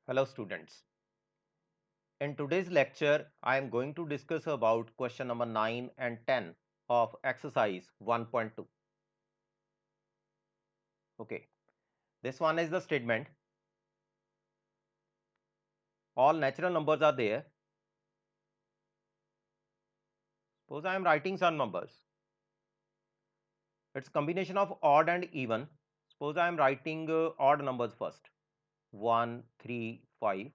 Hello students. In today's lecture, I am going to discuss about question number 9 and 10 of exercise 1.2. Okay, this one is the statement. All natural numbers are there. Suppose I am writing some numbers. It's combination of odd and even. Suppose I am writing odd numbers first. 1, 3, 5.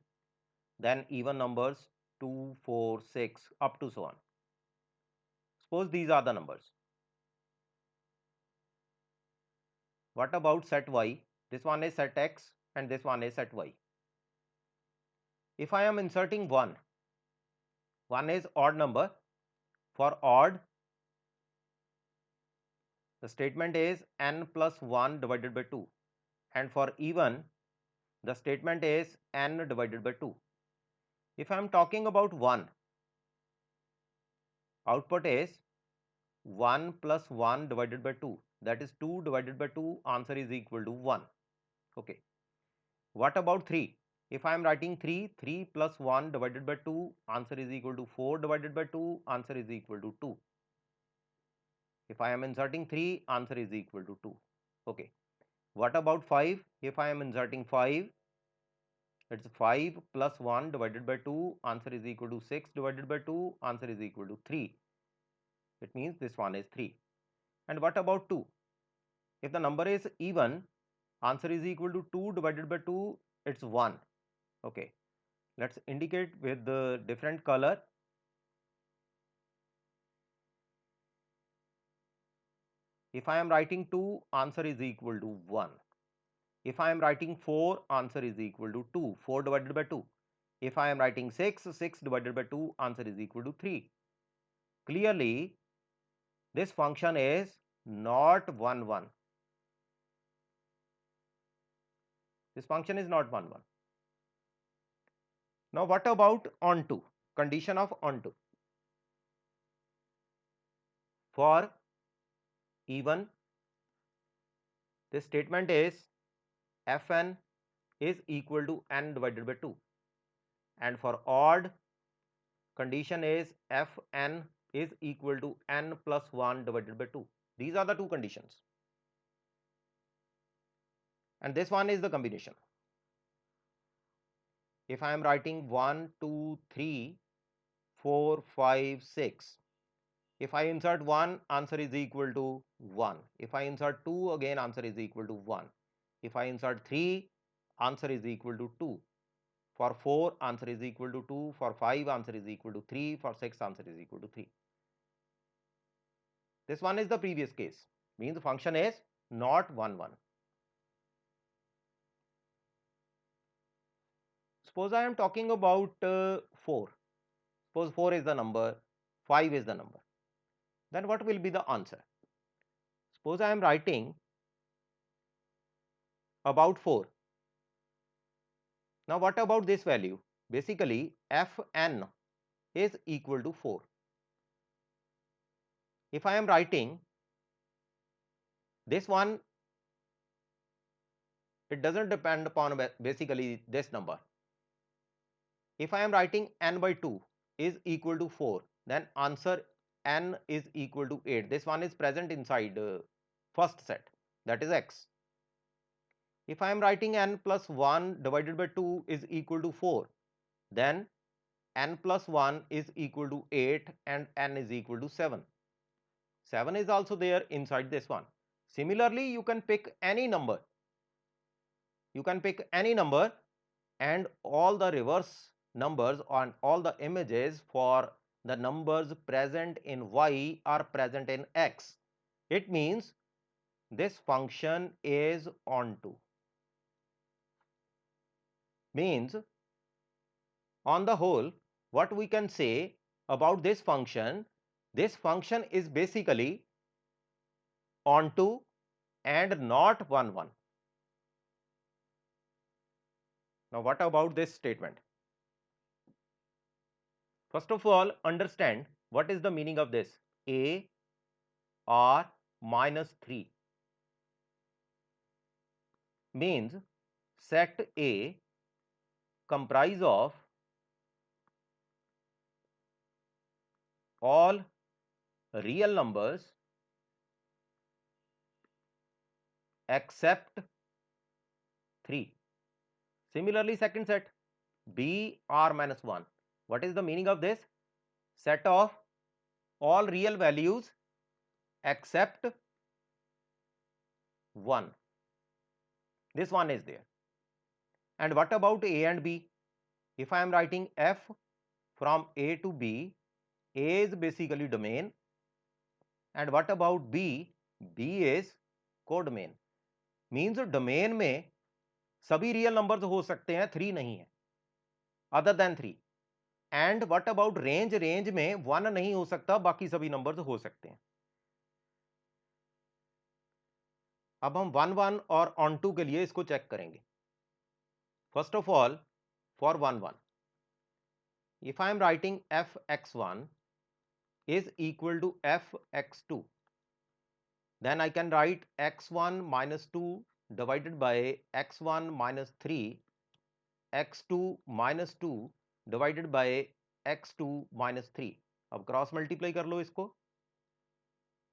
Then even numbers 2, 4, 6 up to so on. Suppose these are the numbers. What about set y? This one is set x and this one is set y. If I am inserting 1 is odd number. For odd, the statement is n plus 1 divided by 2. And for even, the statement is n divided by 2. If I am talking about 1, output is 1 plus 1 divided by 2. That is 2 divided by 2, answer is equal to 1. Okay. What about 3? If I am writing 3, 3 plus 1 divided by 2, answer is equal to 4 divided by 2, answer is equal to 2. If I am inserting 3, answer is equal to 2. Okay. What about 5? If I am inserting 5, it's 5 plus 1 divided by 2, answer is equal to 6 divided by 2, answer is equal to 3. It means this one is 3. And what about 2? If the number is even, answer is equal to 2 divided by 2, it's 1. Okay. Let's indicate with the different color. If I am writing 2, answer is equal to 1. If I am writing 4, answer is equal to 2. 4 divided by 2. If I am writing 6, 6 divided by 2, answer is equal to 3. Clearly, this function is not 1, 1. This function is not 1, 1. Now, what about onto? Condition of onto. For even, this statement is fn is equal to n divided by 2. And for odd, condition is fn is equal to n plus 1 divided by 2. These are the two conditions. And this one is the combination. If I am writing 1, 2, 3, 4, 5, 6. If I insert 1, answer is equal to 1. If I insert 2, again answer is equal to 1. If I insert 3, answer is equal to 2. For 4, answer is equal to 2. For 5, answer is equal to 3. For 6, answer is equal to 3. This one is the previous case. Means the function is not 1, 1. Suppose I am talking about 4. Suppose 4 is the number, 5 is the number. Then what will be the answer? Suppose I am writing about 4. Now what about this value? Basically fn is equal to 4. If I am writing this one, it doesn't depend upon basically this number. If I am writing n by 2 is equal to 4, then answer n is equal to 8. This one is present inside first set, that is x. If I am writing n plus 1 divided by 2 is equal to 4, then n plus 1 is equal to 8 and n is equal to 7. 7 is also there inside this one. Similarly, you can pick any number. You can pick any number and all the reverse numbers on all the images for the numbers present in y are present in x. It means this function is onto. Means on the whole, what we can say about this function is basically onto and not 1, 1. Now what about this statement? First of all, understand what is the meaning of this. A r minus 3 means set A comprise of all real numbers except 3. Similarly, second set, b r minus 1. What is the meaning of this? Set of all real values except 1. This one is there. And what about a and b? If I am writing f from a to b, a is basically domain. And what about b? b is codomain. Means domain में सभी real numbers हो सकते हैं, 3 नहीं है, other than 3. And what about range? Range में 1 नहीं हो सकता, बाकी सभी नंबर्स हो सकते हैं. अब हम 1 1 और ऑन टू के लिए इसको चेक करेंगे. First of all, for 1 1, if I am writing f x1 is equal to f x2, then I can write x1 minus 2 divided by x1 minus 3, x2 minus 2 divided by x2 minus 3. अब cross multiply कर लो इसको.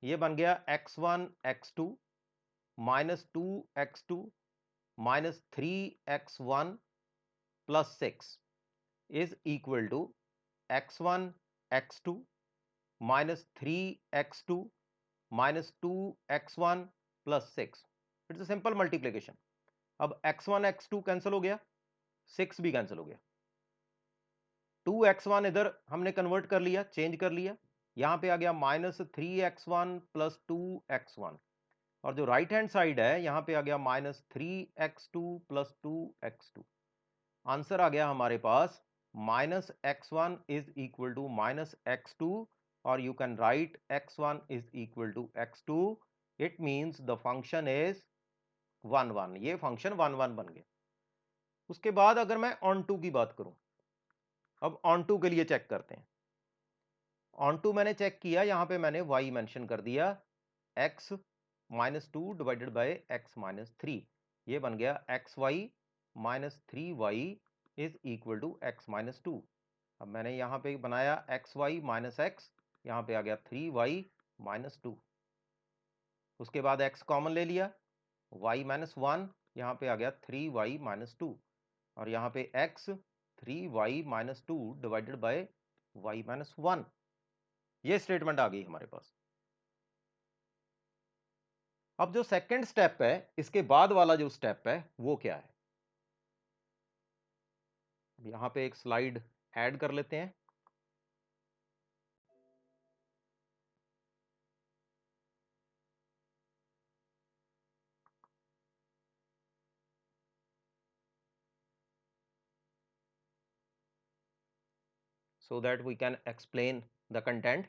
ये बन गया x1 x2 minus 2 x2 minus 3 x1 plus 6 is equal to x1 x2 minus 3 x2 minus 2 x1 plus 6. It's a simple multiplication. अब x1 x2 cancel हो गया, 6 भी कैंसिल हो गया. 2x1 इधर हमने कन्वर्ट कर लिया, चेंज कर लिया. यहां पे आ गया माइनस 3x1 प्लस 2x1. और जो राइट हैंड साइड है यहां पे आ गया minus 3x2 plus 2x2. Answer आ गया हमारे पास minus x1 is equal to minus x2, और you can write x1 is equal to x2. It means the function is 1 1. ये फंक्शन 1 1 बन गया. उसके बाद अगर मैं ऑन टू की बात करूं, अब ऑन टू के लिए चेक करते हैं. ऑन टू मैंने चेक किया, यहां पे मैंने y मेंशन कर दिया, x minus 2 divided by x minus 3. ये बन गया xy minus 3y is equal to x minus 2. अब मैंने यहां पे बनाया xy माइनस x, यहां पे आ गया 3y माइनस 2. उसके बाद x कॉमन ले लिया, y माइनस 1, यहां पे आ गया 3y माइनस 2, और यहां पे x 3y minus 2 divided by y minus 1. ये स्टेटमेंट आ गई हमारे पास. अब जो सेकंड स्टेप है, इसके बाद वाला जो स्टेप है वो क्या है? यहां पे एक स्लाइड ऐड कर लेते हैं. so that we can explain the content.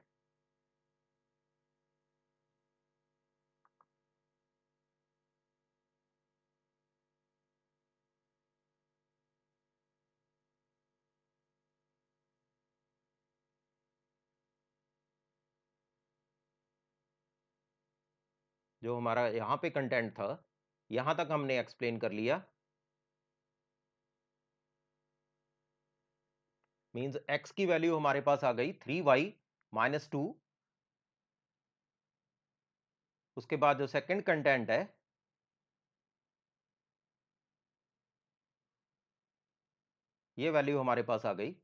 जो हमारा यहाँ पे कंटेंट था, यहाँ तक हमने एक्सप्लेन कर लिया. मींस x की वैल्यू हमारे पास आ गई 3y माइनस 2. उसके बाद जो सेकंड कंटेंट है, ये वैल्यू हमारे पास आ गई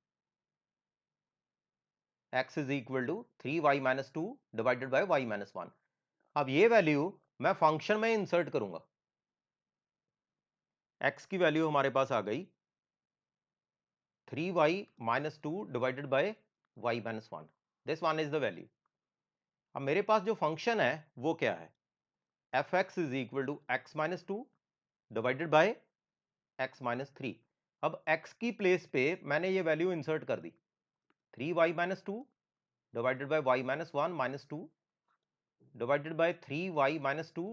x is equal to 3y minus 2 divided by y minus 1. अब ये वैल्यू मैं फंक्शन में इंसर्ट करूंगा. x की वैल्यू हमारे पास आ गई 3y minus 2 divided by y minus 1. This one is the value. अब मेरे पास जो फंक्शन है वो क्या है? F x is equal to x minus 2 divided by x minus 3. अब x की प्लेस पे मैंने ये वैल्यू इंसर्ट कर दी, 3y minus 2 divided by y minus 1 minus 2 divided bye 3y minus 2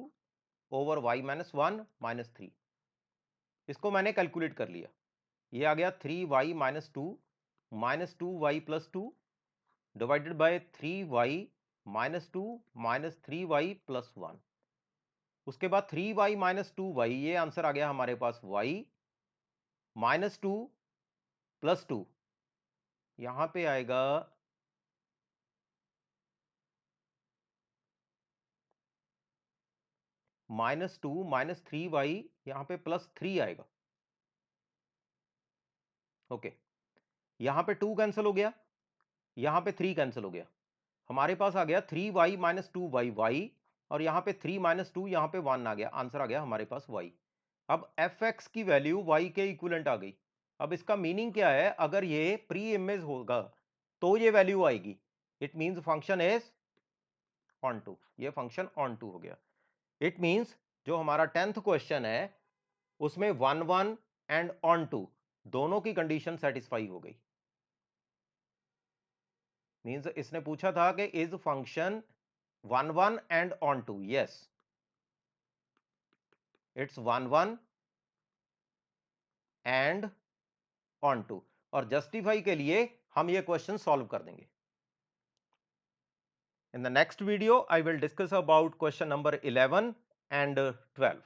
over y minus 1 minus 3. इसको मैंने कैलकुलेट कर लिया. ये आ गया 3y minus 2 minus 2y plus 2 divided bye 3y minus 2 minus 3y plus 1. उसके बाद 3y माइनस 2y, ये answer आ गया हमारे पास y माइनस 2 +2, यहां पे आएगा -2 -3y, यहां पे +3 आएगा। ओके, यहां पे 2 कैंसिल हो गया, यहां पे 3 कैंसिल हो गया, हमारे पास आ गया 3y - 2y y, और यहां पे 3 - 2, यहां पे 1 आ गया, आंसर आ गया हमारे पास y। अब fx की वैल्यू y के इक्विवेलेंट आ गई। अब इसका मीनिंग क्या है, अगर ये प्री इमेज होगा तो ये वैल्यू आएगी, it means function is onto, ये फंक्शन ऑन टू हो गया। इट मींस जो हमारा 10th क्वेश्चन है उसमें 1 1 एंड ऑन टू दोनों की कंडीशन सेटिस्फाई हो गई। मींस इसने पूछा था कि is function 1 1 and onto, yes it's 1 1 and onto, और जस्टिफाई के लिए हम ये क्वेश्चन सॉल्व कर देंगे। In the next video, I will discuss about question number 11 and 12.